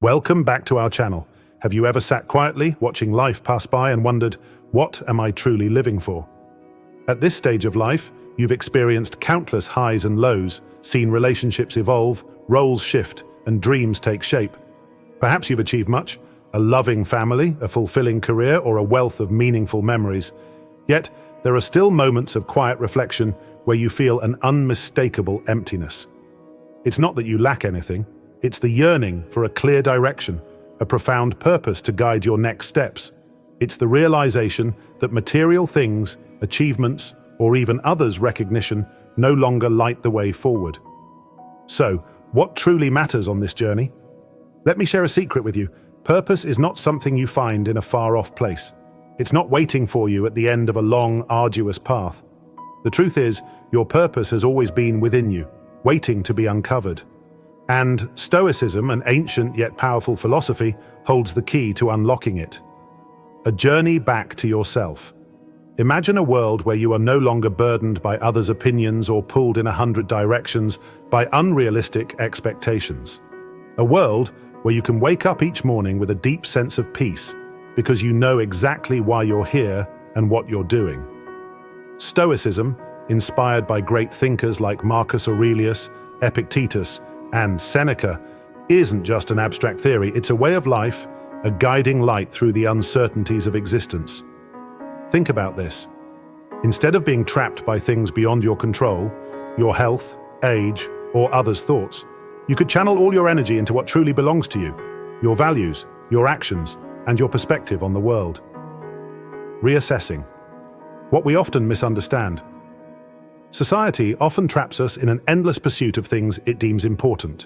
Welcome back to our channel. Have you ever sat quietly, watching life pass by and wondered, what am I truly living for? At this stage of life, you've experienced countless highs and lows, seen relationships evolve, roles shift, and dreams take shape. Perhaps you've achieved much, a loving family, a fulfilling career, or a wealth of meaningful memories. Yet, there are still moments of quiet reflection where you feel an unmistakable emptiness. It's not that you lack anything, it's the yearning for a clear direction, a profound purpose to guide your next steps. It's the realization that material things, achievements, or even others' recognition no longer light the way forward. So, what truly matters on this journey? Let me share a secret with you. Purpose is not something you find in a far-off place. It's not waiting for you at the end of a long, arduous path. The truth is, your purpose has always been within you, waiting to be uncovered. And Stoicism, an ancient yet powerful philosophy, holds the key to unlocking it. A journey back to yourself. Imagine a world where you are no longer burdened by others' opinions or pulled in 100 directions by unrealistic expectations. A world where you can wake up each morning with a deep sense of peace, because you know exactly why you're here and what you're doing. Stoicism, inspired by great thinkers like Marcus Aurelius, Epictetus, and Seneca, isn't just an abstract theory, it's a way of life, a guiding light through the uncertainties of existence. Think about this. Instead of being trapped by things beyond your control, your health, age, or others' thoughts, you could channel all your energy into what truly belongs to you, your values, your actions, and your perspective on the world. Reassessing. What we often misunderstand. Society often traps us in an endless pursuit of things it deems important.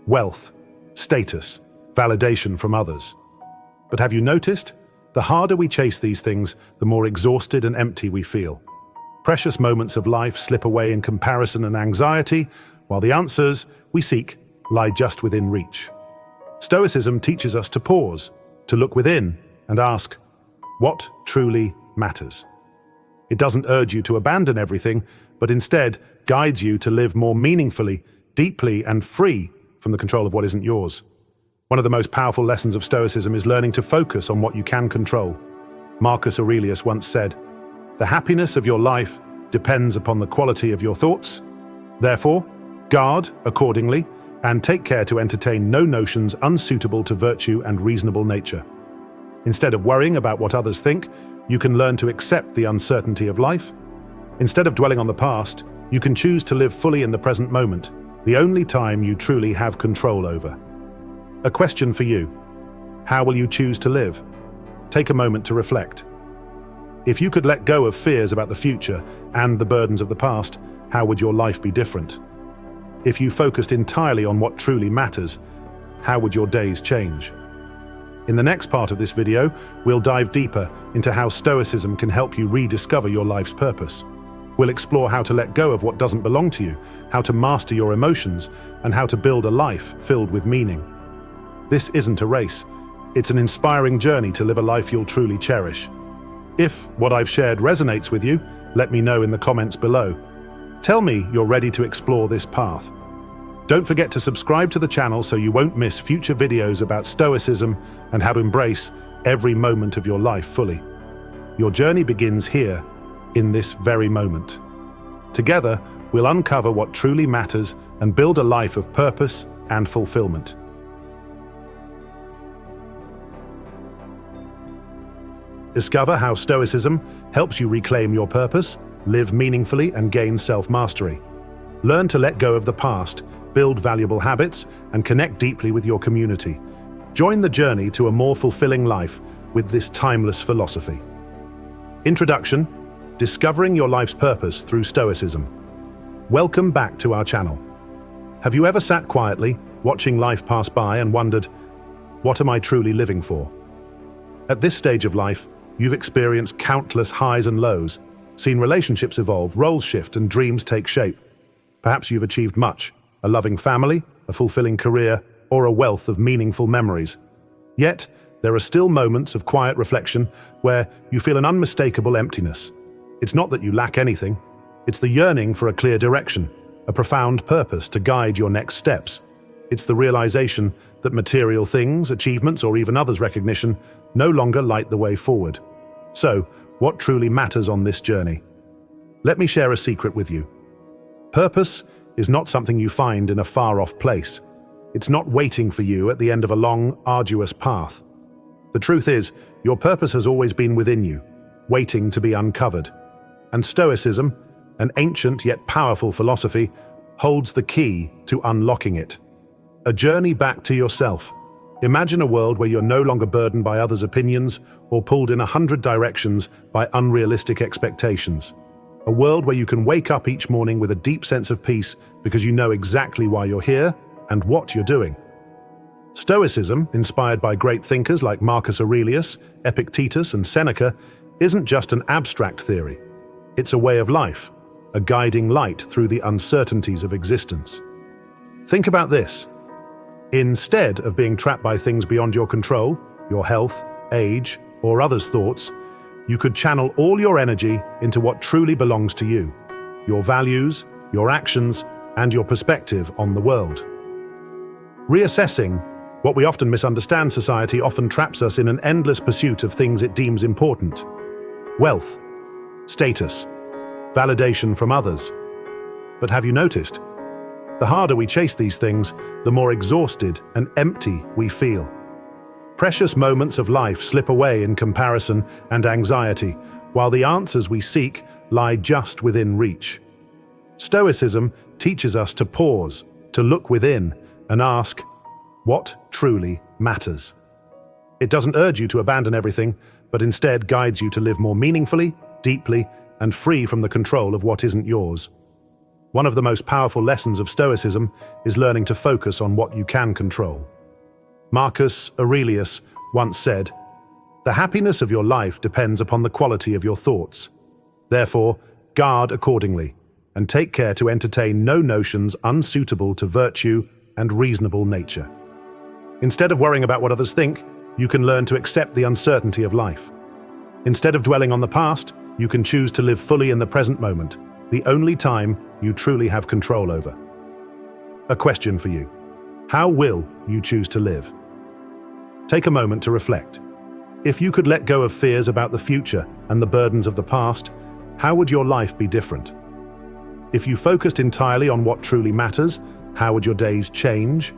Wealth, status, validation from others. But have you noticed? The harder we chase these things, the more exhausted and empty we feel. Precious moments of life slip away in comparison and anxiety, while the answers we seek lie just within reach. Stoicism teaches us to pause, to look within, and ask, what truly matters? It doesn't urge you to abandon everything, but instead guides you to live more meaningfully, deeply, and free from the control of what isn't yours. One of the most powerful lessons of Stoicism is learning to focus on what you can control. Marcus Aurelius once said, "The happiness of your life depends upon the quality of your thoughts. Therefore, guard accordingly, and take care to entertain no notions unsuitable to virtue and reasonable nature." Instead of worrying about what others think, you can learn to accept the uncertainty of life. Instead of dwelling on the past, you can choose to live fully in the present moment, the only time you truly have control over. A question for you. How will you choose to live? Take a moment to reflect. If you could let go of fears about the future and the burdens of the past, how would your life be different? If you focused entirely on what truly matters, how would your days change? In the next part of this video, we'll dive deeper into how Stoicism can help you rediscover your life's purpose. We'll explore how to let go of what doesn't belong to you, how to master your emotions, and how to build a life filled with meaning. This isn't a race. It's an inspiring journey to live a life you'll truly cherish. If what I've shared resonates with you, let me know in the comments below. Tell me you're ready to explore this path. Don't forget to subscribe to the channel so you won't miss future videos about Stoicism and how to embrace every moment of your life fully. Your journey begins here, in this very moment. Together, we'll uncover what truly matters and build a life of purpose and fulfillment. Discover how Stoicism helps you reclaim your purpose, live meaningfully, and gain self-mastery. Learn to let go of the past, build valuable habits, and connect deeply with your community. Join the journey to a more fulfilling life with this timeless philosophy. Introduction: Discovering your life's purpose through Stoicism. Welcome back to our channel. Have you ever sat quietly, watching life pass by and wondered, what am I truly living for? At this stage of life, you've experienced countless highs and lows, seen relationships evolve, roles shift, and dreams take shape. Perhaps you've achieved much, a loving family, a fulfilling career, or a wealth of meaningful memories. Yet, there are still moments of quiet reflection where you feel an unmistakable emptiness. It's not that you lack anything, it's the yearning for a clear direction, a profound purpose to guide your next steps. It's the realization that material things, achievements, or even others' recognition no longer light the way forward. So, what truly matters on this journey? Let me share a secret with you. Purpose is not something you find in a far-off place. It's not waiting for you at the end of a long, arduous path. The truth is, your purpose has always been within you, waiting to be uncovered. And Stoicism, an ancient yet powerful philosophy, holds the key to unlocking it. A journey back to yourself. Imagine a world where you're no longer burdened by others' opinions or pulled in 100 directions by unrealistic expectations. A world where you can wake up each morning with a deep sense of peace because you know exactly why you're here and what you're doing. Stoicism, inspired by great thinkers like Marcus Aurelius, Epictetus, and Seneca, isn't just an abstract theory. It's a way of life, a guiding light through the uncertainties of existence. Think about this. Instead of being trapped by things beyond your control, your health, age, or others' thoughts, you could channel all your energy into what truly belongs to you, your values, your actions, and your perspective on the world. Reassessing what we often misunderstand, society often traps us in an endless pursuit of things it deems important. Wealth, status, validation from others. But have you noticed? The harder we chase these things, the more exhausted and empty we feel. Precious moments of life slip away in comparison and anxiety, while the answers we seek lie just within reach. Stoicism teaches us to pause, to look within, and ask, what truly matters? It doesn't urge you to abandon everything, but instead guides you to live more meaningfully, deeply, and free from the control of what isn't yours. One of the most powerful lessons of Stoicism is learning to focus on what you can control. Marcus Aurelius once said, "The happiness of your life depends upon the quality of your thoughts. Therefore, guard accordingly, and take care to entertain no notions unsuitable to virtue and reasonable nature." Instead of worrying about what others think, you can learn to accept the uncertainty of life. Instead of dwelling on the past, you can choose to live fully in the present moment, the only time you truly have control over. A question for you. How will you choose to live? Take a moment to reflect. If you could let go of fears about the future and the burdens of the past, how would your life be different? If you focused entirely on what truly matters, how would your days change?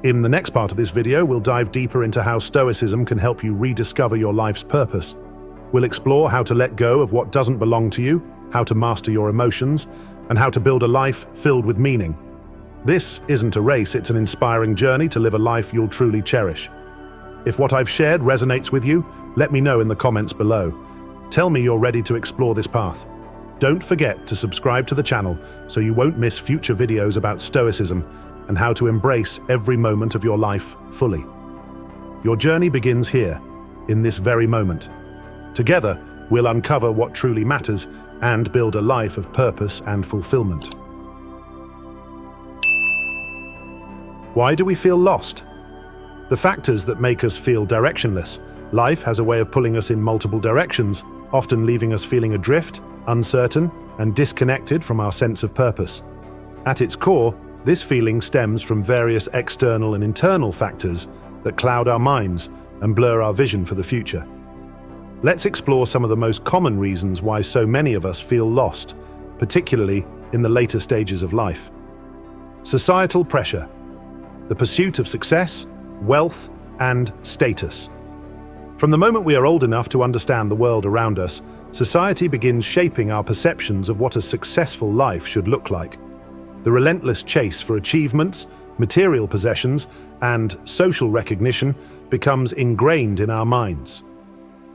In the next part of this video, we'll dive deeper into how Stoicism can help you rediscover your life's purpose. We'll explore how to let go of what doesn't belong to you, how to master your emotions, and how to build a life filled with meaning. This isn't a race, it's an inspiring journey to live a life you'll truly cherish. If what I've shared resonates with you, let me know in the comments below. Tell me you're ready to explore this path. Don't forget to subscribe to the channel so you won't miss future videos about Stoicism and how to embrace every moment of your life fully. Your journey begins here, in this very moment. Together, we'll uncover what truly matters and build a life of purpose and fulfillment. Why do we feel lost? The factors that make us feel directionless. Life has a way of pulling us in multiple directions, often leaving us feeling adrift, uncertain, and disconnected from our sense of purpose. At its core, this feeling stems from various external and internal factors that cloud our minds and blur our vision for the future. Let's explore some of the most common reasons why so many of us feel lost, particularly in the later stages of life. Societal pressure, the pursuit of success, wealth, and status. From the moment we are old enough to understand the world around us, society begins shaping our perceptions of what a successful life should look like. The relentless chase for achievements, material possessions, and social recognition becomes ingrained in our minds.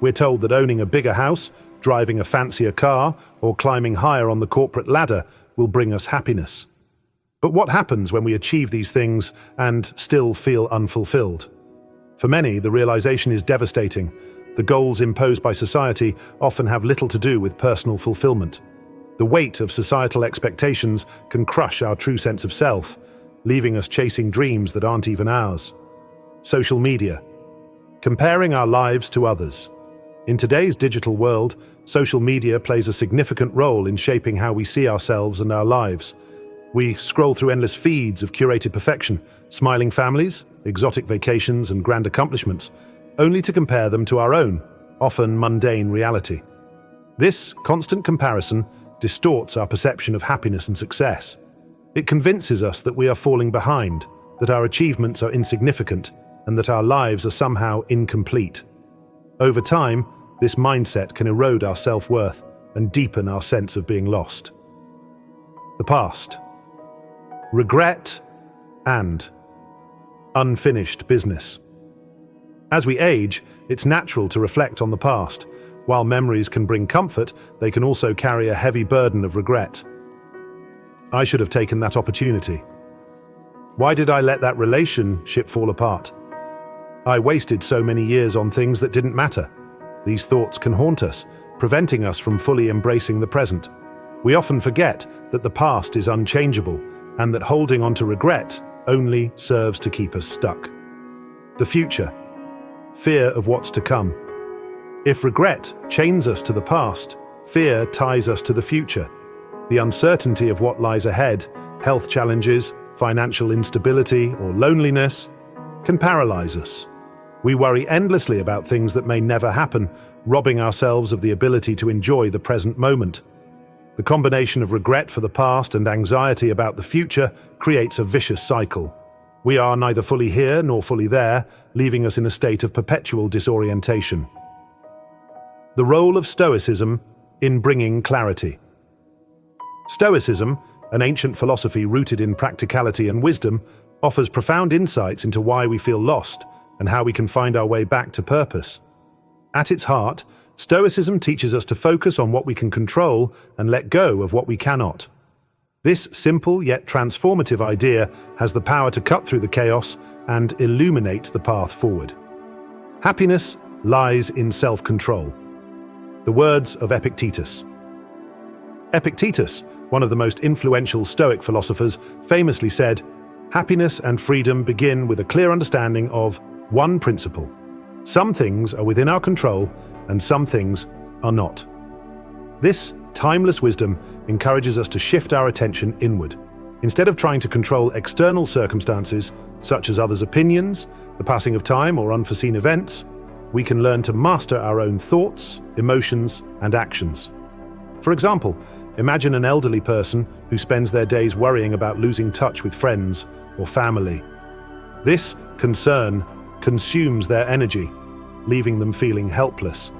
We're told that owning a bigger house, driving a fancier car, or climbing higher on the corporate ladder will bring us happiness. But what happens when we achieve these things and still feel unfulfilled? For many, the realization is devastating. The goals imposed by society often have little to do with personal fulfillment. The weight of societal expectations can crush our true sense of self, leaving us chasing dreams that aren't even ours. Social media. Comparing our lives to others. In today's digital world, social media plays a significant role in shaping how we see ourselves and our lives. We scroll through endless feeds of curated perfection, smiling families, exotic vacations, and grand accomplishments, only to compare them to our own, often mundane reality. This constant comparison distorts our perception of happiness and success. It convinces us that we are falling behind, that our achievements are insignificant, and that our lives are somehow incomplete. Over time, this mindset can erode our self-worth and deepen our sense of being lost. The past. Regret and unfinished business. As we age, it's natural to reflect on the past. While memories can bring comfort, they can also carry a heavy burden of regret. I should have taken that opportunity. Why did I let that relationship fall apart? I wasted so many years on things that didn't matter. These thoughts can haunt us, preventing us from fully embracing the present. We often forget that the past is unchangeable and that holding on to regret only serves to keep us stuck. The future. Fear of what's to come. If regret chains us to the past, fear ties us to the future. The uncertainty of what lies ahead, health challenges, financial instability, or loneliness, can paralyze us. We worry endlessly about things that may never happen, robbing ourselves of the ability to enjoy the present moment. The combination of regret for the past and anxiety about the future creates a vicious cycle. We are neither fully here nor fully there, leaving us in a state of perpetual disorientation. The role of Stoicism in bringing clarity. Stoicism, an ancient philosophy rooted in practicality and wisdom, offers profound insights into why we feel lost and how we can find our way back to purpose. At its heart, Stoicism teaches us to focus on what we can control and let go of what we cannot. This simple yet transformative idea has the power to cut through the chaos and illuminate the path forward. Happiness lies in self-control. The words of Epictetus. Epictetus, one of the most influential Stoic philosophers, famously said, "Happiness and freedom begin with a clear understanding of one principle. Some things are within our control, and some things are not." This timeless wisdom encourages us to shift our attention inward. Instead of trying to control external circumstances, such as others' opinions, the passing of time, or unforeseen events, we can learn to master our own thoughts, emotions, and actions. For example, imagine an elderly person who spends their days worrying about losing touch with friends or family. This concern consumes their energy, leaving them feeling helpless.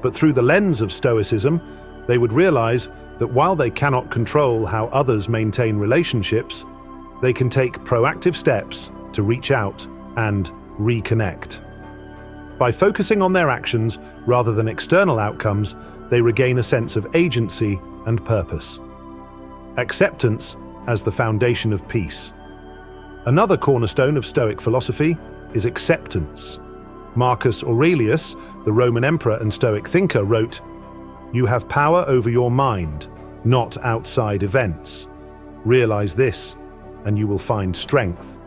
But through the lens of Stoicism, they would realize that while they cannot control how others maintain relationships, they can take proactive steps to reach out and reconnect. By focusing on their actions rather than external outcomes, they regain a sense of agency and purpose. Acceptance as the foundation of peace. Another cornerstone of Stoic philosophy is acceptance. Marcus Aurelius, the Roman emperor and Stoic thinker, wrote, "You have power over your mind, not outside events. Realize this, and you will find strength."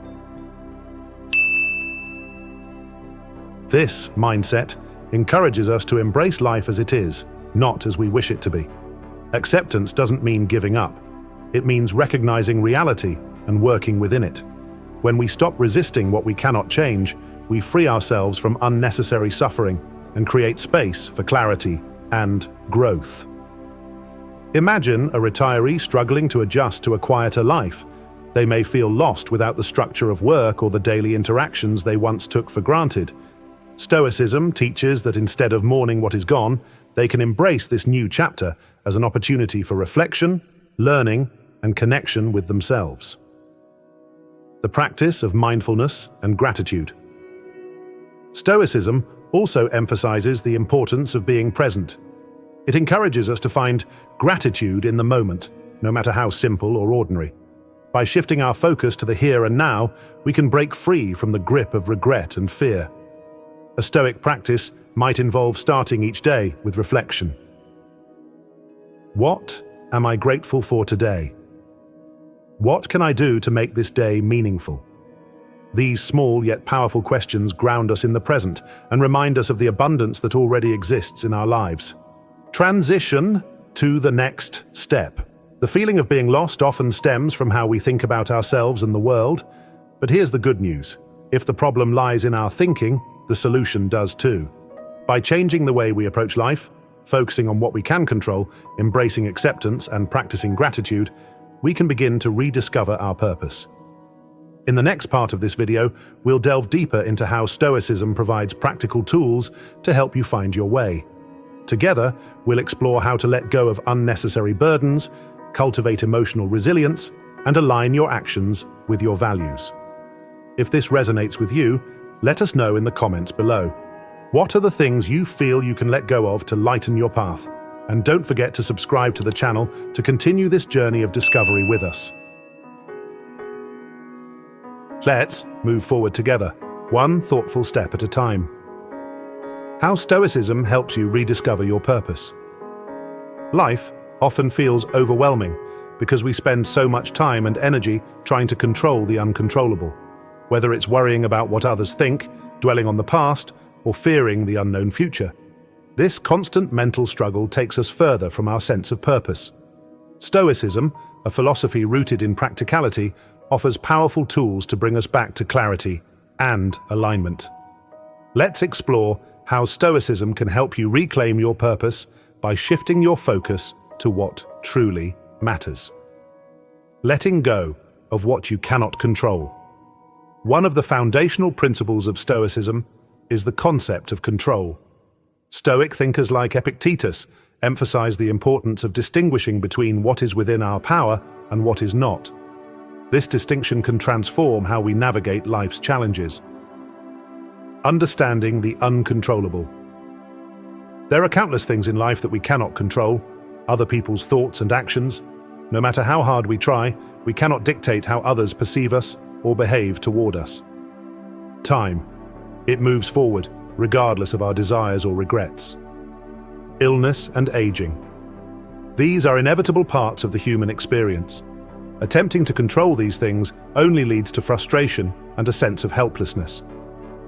This mindset encourages us to embrace life as it is, not as we wish it to be. Acceptance doesn't mean giving up. It means recognizing reality and working within it. When we stop resisting what we cannot change, we free ourselves from unnecessary suffering and create space for clarity and growth. Imagine a retiree struggling to adjust to a quieter life. They may feel lost without the structure of work or the daily interactions they once took for granted. Stoicism teaches that instead of mourning what is gone, they can embrace this new chapter as an opportunity for reflection, learning, and connection with themselves. The practice of mindfulness and gratitude. Stoicism also emphasizes the importance of being present. It encourages us to find gratitude in the moment, no matter how simple or ordinary. By shifting our focus to the here and now, we can break free from the grip of regret and fear. A Stoic practice might involve starting each day with reflection. What am I grateful for today? What can I do to make this day meaningful? These small yet powerful questions ground us in the present and remind us of the abundance that already exists in our lives. Transition to the next step. The feeling of being lost often stems from how we think about ourselves and the world. But here's the good news. If the problem lies in our thinking, the solution does too. By changing the way we approach life, focusing on what we can control, embracing acceptance, and practicing gratitude, we can begin to rediscover our purpose. In the next part of this video, we'll delve deeper into how Stoicism provides practical tools to help you find your way. Together, we'll explore how to let go of unnecessary burdens, cultivate emotional resilience, and align your actions with your values. If this resonates with you, let us know in the comments below. What are the things you feel you can let go of to lighten your path? And don't forget to subscribe to the channel to continue this journey of discovery with us. Let's move forward together, one thoughtful step at a time. How Stoicism helps you rediscover your purpose. Life often feels overwhelming because we spend so much time and energy trying to control the uncontrollable. Whether it's worrying about what others think, dwelling on the past, or fearing the unknown future. This constant mental struggle takes us further from our sense of purpose. Stoicism, a philosophy rooted in practicality, offers powerful tools to bring us back to clarity and alignment. Let's explore how Stoicism can help you reclaim your purpose by shifting your focus to what truly matters. Letting go of what you cannot control. One of the foundational principles of Stoicism is the concept of control. Stoic thinkers like Epictetus emphasize the importance of distinguishing between what is within our power and what is not. This distinction can transform how we navigate life's challenges. Understanding the uncontrollable. There are countless things in life that we cannot control, other people's thoughts and actions. No matter how hard we try, we cannot dictate how others perceive us or behave toward us. Time. It moves forward, regardless of our desires or regrets. Illness and aging. These are inevitable parts of the human experience. Attempting to control these things only leads to frustration and a sense of helplessness.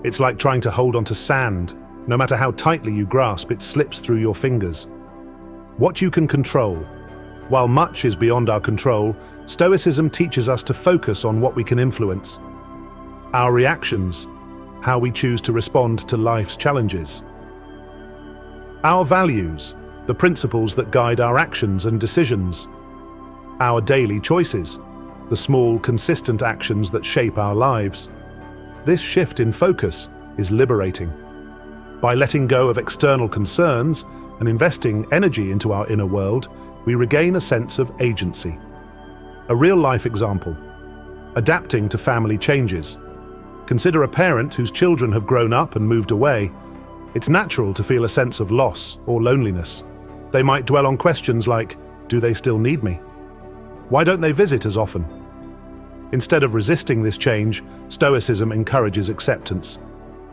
It's like trying to hold onto sand. No matter how tightly you grasp, it slips through your fingers. What you can control. While much is beyond our control, Stoicism teaches us to focus on what we can influence. Our reactions, how we choose to respond to life's challenges. Our values, the principles that guide our actions and decisions. Our daily choices, the small, consistent actions that shape our lives. This shift in focus is liberating. By letting go of external concerns and investing energy into our inner world, we regain a sense of agency. A real-life example. Adapting to family changes. Consider a parent whose children have grown up and moved away. It's natural to feel a sense of loss or loneliness. They might dwell on questions like, do they still need me? Why don't they visit as often? Instead of resisting this change, Stoicism encourages acceptance.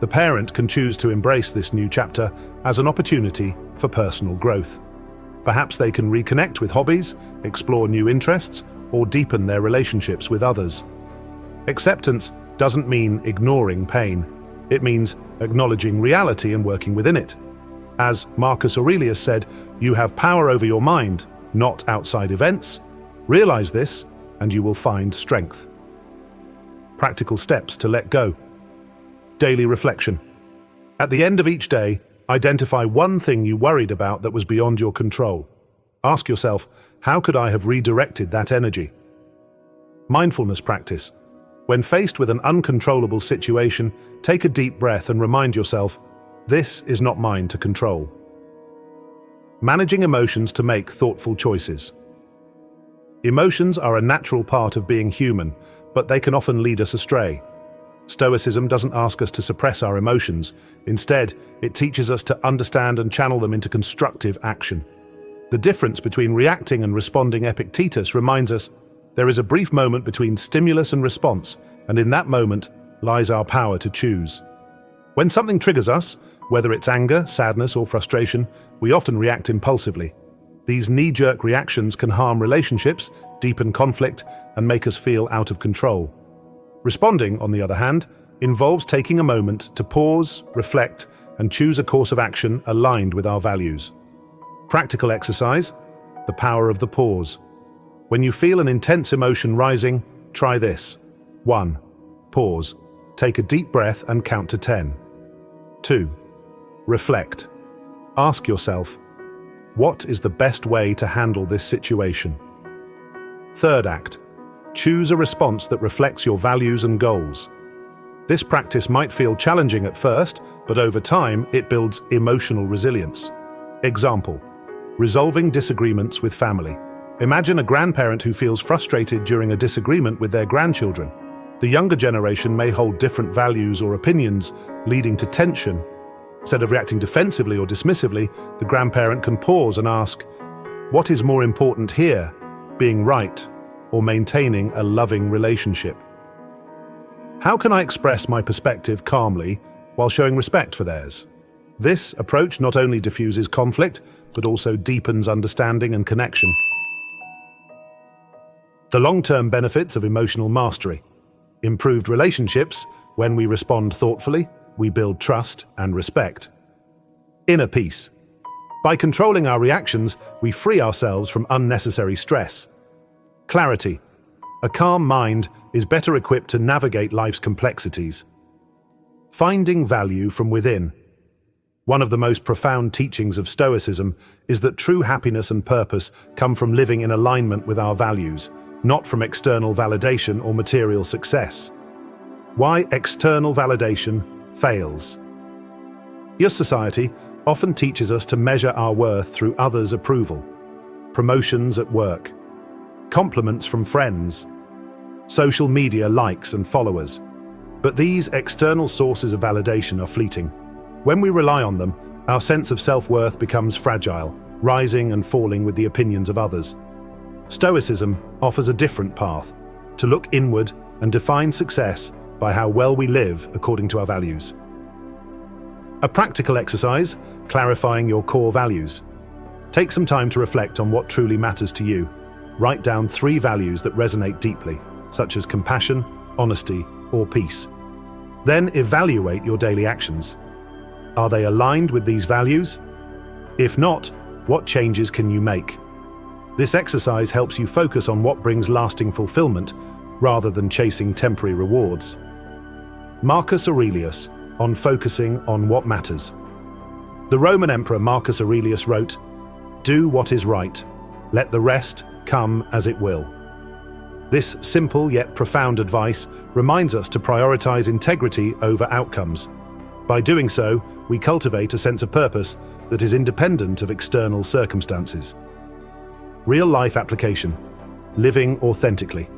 The parent can choose to embrace this new chapter as an opportunity for personal growth. Perhaps they can reconnect with hobbies, explore new interests, or deepen their relationships with others. Acceptance doesn't mean ignoring pain. It means acknowledging reality and working within it. As Marcus Aurelius said, you have power over your mind, not outside events. Realize this, and you will find strength. Practical steps to let go. Daily reflection. At the end of each day, identify one thing you worried about that was beyond your control. Ask yourself, how could I have redirected that energy? Mindfulness practice. When faced with an uncontrollable situation, take a deep breath and remind yourself, this is not mine to control. Managing emotions to make thoughtful choices. Emotions are a natural part of being human, but they can often lead us astray. Stoicism doesn't ask us to suppress our emotions. Instead, it teaches us to understand and channel them into constructive action. The difference between reacting and responding. Epictetus reminds us, there is a brief moment between stimulus and response, and in that moment lies our power to choose. When something triggers us, whether it's anger, sadness, or frustration, we often react impulsively. These knee-jerk reactions can harm relationships, deepen conflict, and make us feel out of control. Responding, on the other hand, involves taking a moment to pause, reflect, and choose a course of action aligned with our values. Practical exercise, the power of the pause. When you feel an intense emotion rising, try this. 1. Pause. Take a deep breath and count to 10. 2. Reflect. Ask yourself, what is the best way to handle this situation? Third act. Choose a response that reflects your values and goals. This practice might feel challenging at first, but over time it builds emotional resilience. Example: resolving disagreements with family. Imagine a grandparent who feels frustrated during a disagreement with their grandchildren. The younger generation may hold different values or opinions, leading to tension. Instead of reacting defensively or dismissively, the grandparent can pause and ask, what is more important here, being right or maintaining a loving relationship? How can I express my perspective calmly while showing respect for theirs? This approach not only diffuses conflict, but also deepens understanding and connection. The long-term benefits of emotional mastery. Improved relationships. When we respond thoughtfully, we build trust and respect. Inner peace. By controlling our reactions, we free ourselves from unnecessary stress. Clarity. A calm mind is better equipped to navigate life's complexities. Finding value from within. One of the most profound teachings of Stoicism is that true happiness and purpose come from living in alignment with our values, not from external validation or material success. Why external validation fails. Your society often teaches us to measure our worth through others' approval, promotions at work, compliments from friends, social media likes and followers. But these external sources of validation are fleeting. When we rely on them, our sense of self-worth becomes fragile, rising and falling with the opinions of others. Stoicism offers a different path, to look inward and define success by how well we live according to our values. A practical exercise, clarifying your core values. Take some time to reflect on what truly matters to you. Write down 3 values that resonate deeply, such as compassion, honesty, or peace. Then evaluate your daily actions. Are they aligned with these values? If not, what changes can you make? This exercise helps you focus on what brings lasting fulfillment, rather than chasing temporary rewards. Marcus Aurelius, on focusing on what matters. The Roman Emperor Marcus Aurelius wrote, "Do what is right, let the rest come as it will." This simple yet profound advice reminds us to prioritize integrity over outcomes. By doing so, we cultivate a sense of purpose that is independent of external circumstances. Real-life application. Living authentically.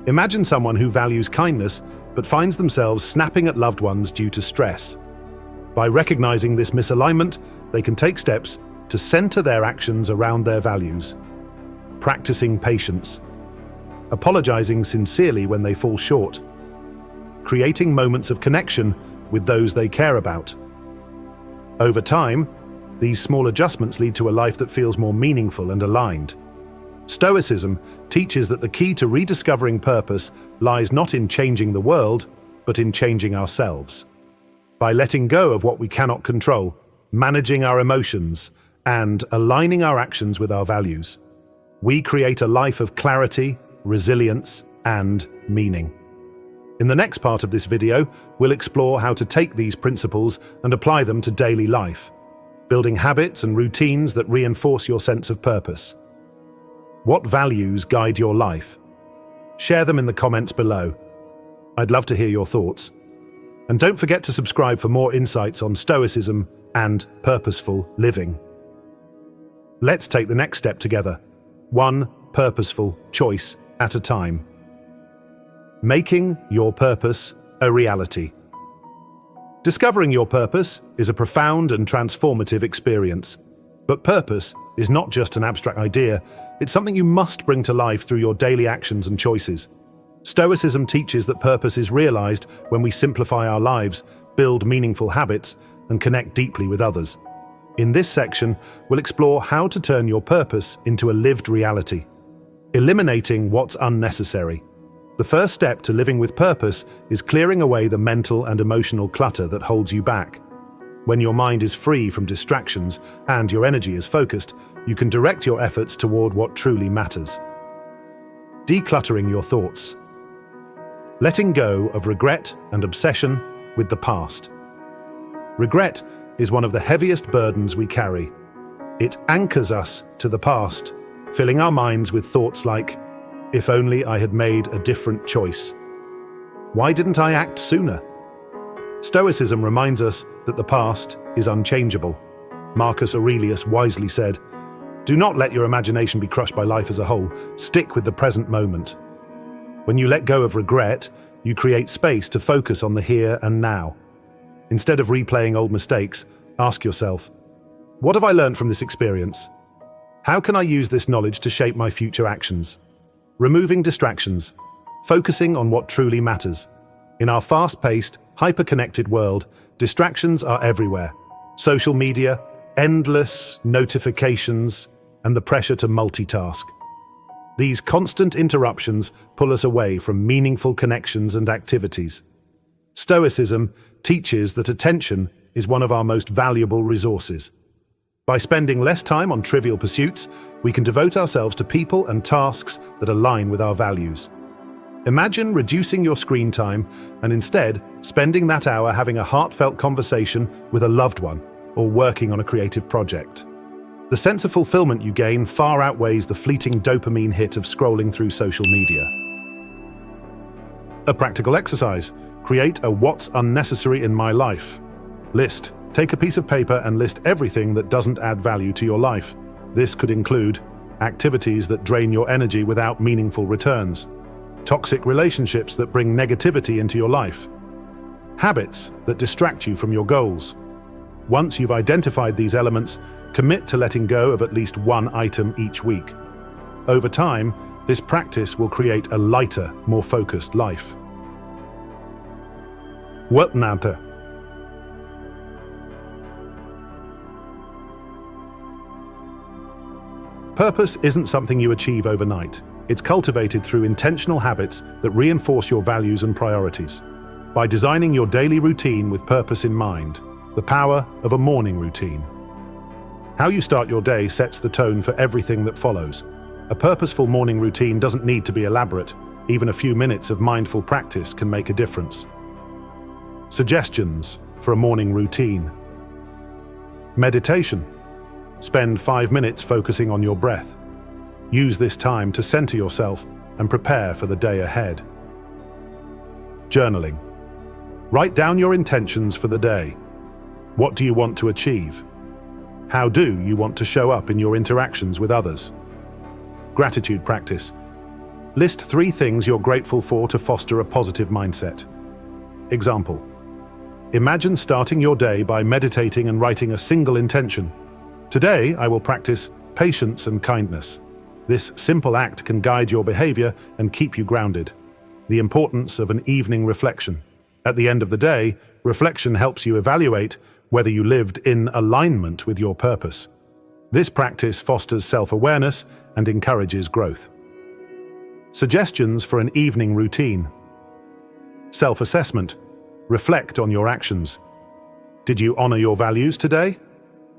Imagine someone who values kindness but finds themselves snapping at loved ones due to stress. By recognizing this misalignment, they can take steps to center their actions around their values. Practicing patience. Apologizing sincerely when they fall short. Creating moments of connection with those they care about. Over time, these small adjustments lead to a life that feels more meaningful and aligned. Stoicism teaches that the key to rediscovering purpose lies not in changing the world, but in changing ourselves. By letting go of what we cannot control, managing our emotions, and aligning our actions with our values, we create a life of clarity, resilience, and meaning. In the next part of this video, we'll explore how to take these principles and apply them to daily life, building habits and routines that reinforce your sense of purpose. What values guide your life? Share them in the comments below. I'd love to hear your thoughts. And don't forget to subscribe for more insights on Stoicism and purposeful living. Let's take the next step together, one purposeful choice at a time. Making your purpose a reality. Discovering your purpose is a profound and transformative experience. But purpose is not just an abstract idea, it's something you must bring to life through your daily actions and choices. Stoicism teaches that purpose is realized when we simplify our lives, build meaningful habits, and connect deeply with others. In this section, we'll explore how to turn your purpose into a lived reality, eliminating what's unnecessary. The first step to living with purpose is clearing away the mental and emotional clutter that holds you back. When your mind is free from distractions and your energy is focused, you can direct your efforts toward what truly matters. Decluttering your thoughts. Letting go of regret and obsession with the past. Regret is one of the heaviest burdens we carry. It anchors us to the past, filling our minds with thoughts like, if only I had made a different choice. Why didn't I act sooner? Stoicism reminds us that the past is unchangeable. Marcus Aurelius wisely said, "Do not let your imagination be crushed by life as a whole. Stick with the present moment." When you let go of regret, you create space to focus on the here and now. Instead of replaying old mistakes, ask yourself, what have I learned from this experience? How can I use this knowledge to shape my future actions? Removing distractions, focusing on what truly matters. In our fast-paced, hyper-connected world, distractions are everywhere. Social media, endless notifications, and the pressure to multitask. These constant interruptions pull us away from meaningful connections and activities. Stoicism teaches that attention is one of our most valuable resources. By spending less time on trivial pursuits, we can devote ourselves to people and tasks that align with our values. Imagine reducing your screen time and instead spending that hour having a heartfelt conversation with a loved one or working on a creative project. The sense of fulfillment you gain far outweighs the fleeting dopamine hit of scrolling through social media. A practical exercise. Create a "what's unnecessary in my life" list. Take a piece of paper and list everything that doesn't add value to your life. This could include activities that drain your energy without meaningful returns, toxic relationships that bring negativity into your life, habits that distract you from your goals. Once you've identified these elements, commit to letting go of at least one item each week. Over time, this practice will create a lighter, more focused life. What matter? Purpose isn't something you achieve overnight. It's cultivated through intentional habits that reinforce your values and priorities. By designing your daily routine with purpose in mind, the power of a morning routine. How you start your day sets the tone for everything that follows. A purposeful morning routine doesn't need to be elaborate. Even a few minutes of mindful practice can make a difference. Suggestions for a morning routine. Meditation. Spend 5 minutes focusing on your breath. Use this time to center yourself and prepare for the day ahead. Journaling. Write down your intentions for the day. What do you want to achieve? How do you want to show up in your interactions with others? Gratitude practice. List 3 things you're grateful for to foster a positive mindset. Example. Imagine starting your day by meditating and writing a single intention. Today, I will practice patience and kindness. This simple act can guide your behavior and keep you grounded. The importance of an evening reflection. At the end of the day, reflection helps you evaluate whether you lived in alignment with your purpose. This practice fosters self-awareness and encourages growth. Suggestions for an evening routine. Self-assessment. Reflect on your actions. Did you honor your values today?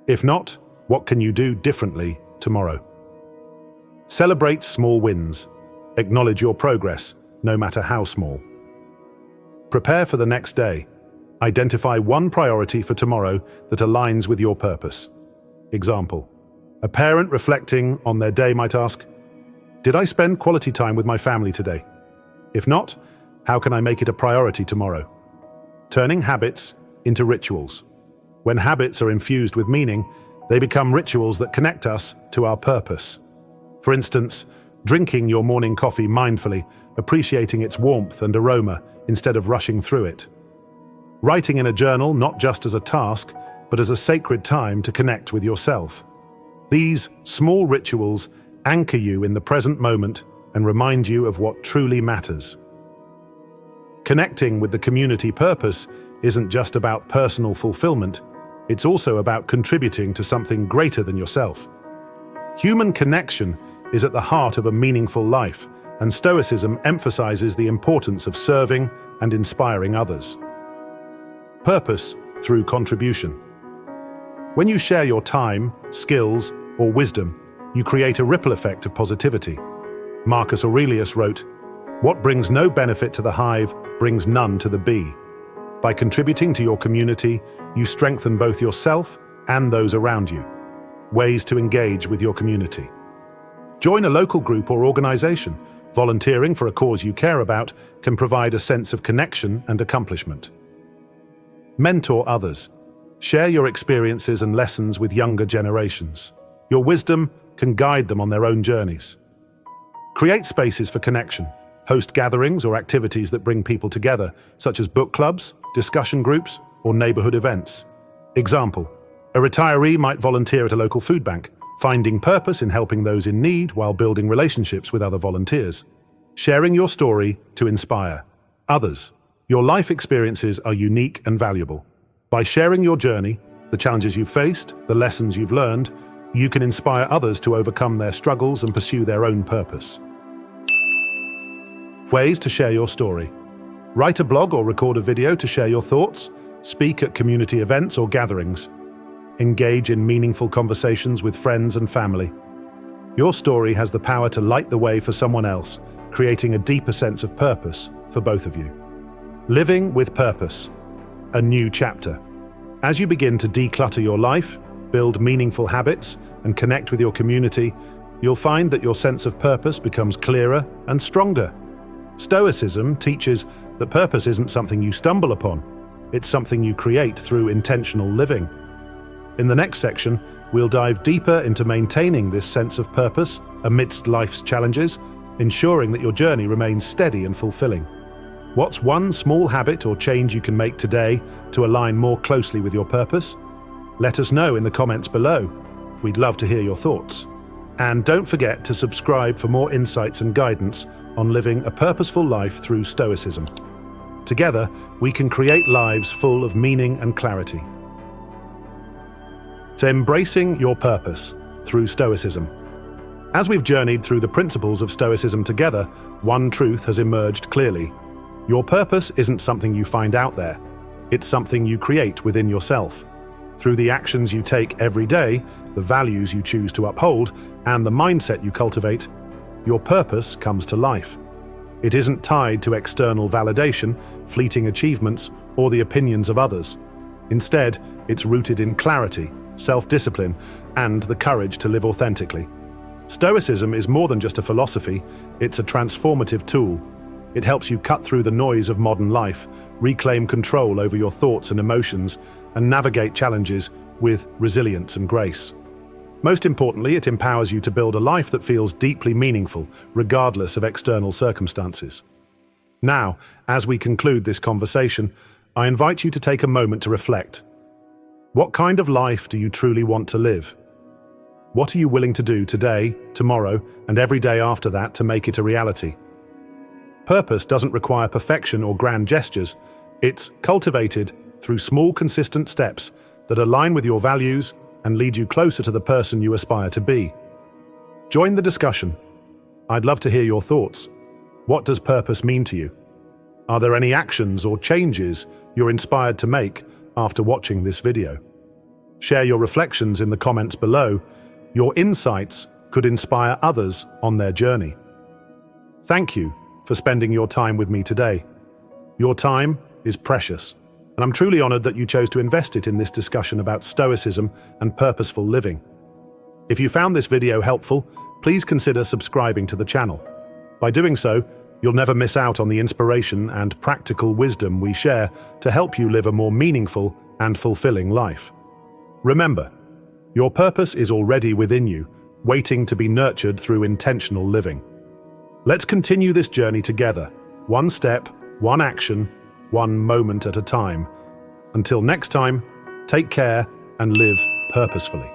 If not, what can you do differently tomorrow? Celebrate small wins. Acknowledge your progress, no matter how small. Prepare for the next day. Identify one priority for tomorrow that aligns with your purpose. Example. A parent reflecting on their day might ask, "Did I spend quality time with my family today? If not, how can I make it a priority tomorrow?" Turning habits into rituals. When habits are infused with meaning, they become rituals that connect us to our purpose. For instance, drinking your morning coffee mindfully, appreciating its warmth and aroma instead of rushing through it. Writing in a journal not just as a task, but as a sacred time to connect with yourself. These small rituals anchor you in the present moment and remind you of what truly matters. Connecting with the community purpose isn't just about personal fulfillment, it's also about contributing to something greater than yourself. Human connection is at the heart of a meaningful life, and Stoicism emphasizes the importance of serving and inspiring others. Purpose through contribution. When you share your time, skills, or wisdom, you create a ripple effect of positivity. Marcus Aurelius wrote, "What brings no benefit to the hive brings none to the bee." By contributing to your community, you strengthen both yourself and those around you. Ways to engage with your community. Join a local group or organization. Volunteering for a cause you care about can provide a sense of connection and accomplishment. Mentor others. Share your experiences and lessons with younger generations. Your wisdom can guide them on their own journeys. Create spaces for connection. Host gatherings or activities that bring people together, such as book clubs, discussion groups, or neighborhood events. Example: a retiree might volunteer at a local food bank, finding purpose in helping those in need while building relationships with other volunteers. Sharing your story to inspire others. Your life experiences are unique and valuable. By sharing your journey, the challenges you've faced, the lessons you've learned, you can inspire others to overcome their struggles and pursue their own purpose. Ways to share your story. Write a blog or record a video to share your thoughts. Speak at community events or gatherings. Engage in meaningful conversations with friends and family. Your story has the power to light the way for someone else, creating a deeper sense of purpose for both of you. Living with purpose. A new chapter. As you begin to declutter your life, build meaningful habits, and connect with your community, you'll find that your sense of purpose becomes clearer and stronger. Stoicism teaches that purpose isn't something you stumble upon, it's something you create through intentional living. In the next section, we'll dive deeper into maintaining this sense of purpose amidst life's challenges, ensuring that your journey remains steady and fulfilling. What's one small habit or change you can make today to align more closely with your purpose? Let us know in the comments below. We'd love to hear your thoughts. And don't forget to subscribe for more insights and guidance on living a purposeful life through Stoicism. Together, we can create lives full of meaning and clarity. To embracing your purpose through Stoicism. As we've journeyed through the principles of Stoicism together, one truth has emerged clearly. Your purpose isn't something you find out there. It's something you create within yourself. Through the actions you take every day, the values you choose to uphold, and the mindset you cultivate, your purpose comes to life. It isn't tied to external validation, fleeting achievements, or the opinions of others. Instead, it's rooted in clarity, self-discipline, and the courage to live authentically. Stoicism is more than just a philosophy, it's a transformative tool. It helps you cut through the noise of modern life, reclaim control over your thoughts and emotions, and navigate challenges with resilience and grace. Most importantly, it empowers you to build a life that feels deeply meaningful, regardless of external circumstances. Now, as we conclude this conversation, I invite you to take a moment to reflect. What kind of life do you truly want to live? What are you willing to do today, tomorrow, and every day after that to make it a reality? Purpose doesn't require perfection or grand gestures. It's cultivated through small, consistent steps that align with your values and lead you closer to the person you aspire to be. Join the discussion. I'd love to hear your thoughts. What does purpose mean to you? Are there any actions or changes you're inspired to make after watching this video? Share your reflections in the comments below. Your insights could inspire others on their journey. Thank you for spending your time with me today. Your time is precious, and I'm truly honored that you chose to invest it in this discussion about Stoicism and purposeful living. If you found this video helpful, please consider subscribing to the channel. By doing so, you'll never miss out on the inspiration and practical wisdom we share to help you live a more meaningful and fulfilling life. Remember, your purpose is already within you, waiting to be nurtured through intentional living. Let's continue this journey together, one step, one action, one moment at a time. Until next time, take care and live purposefully.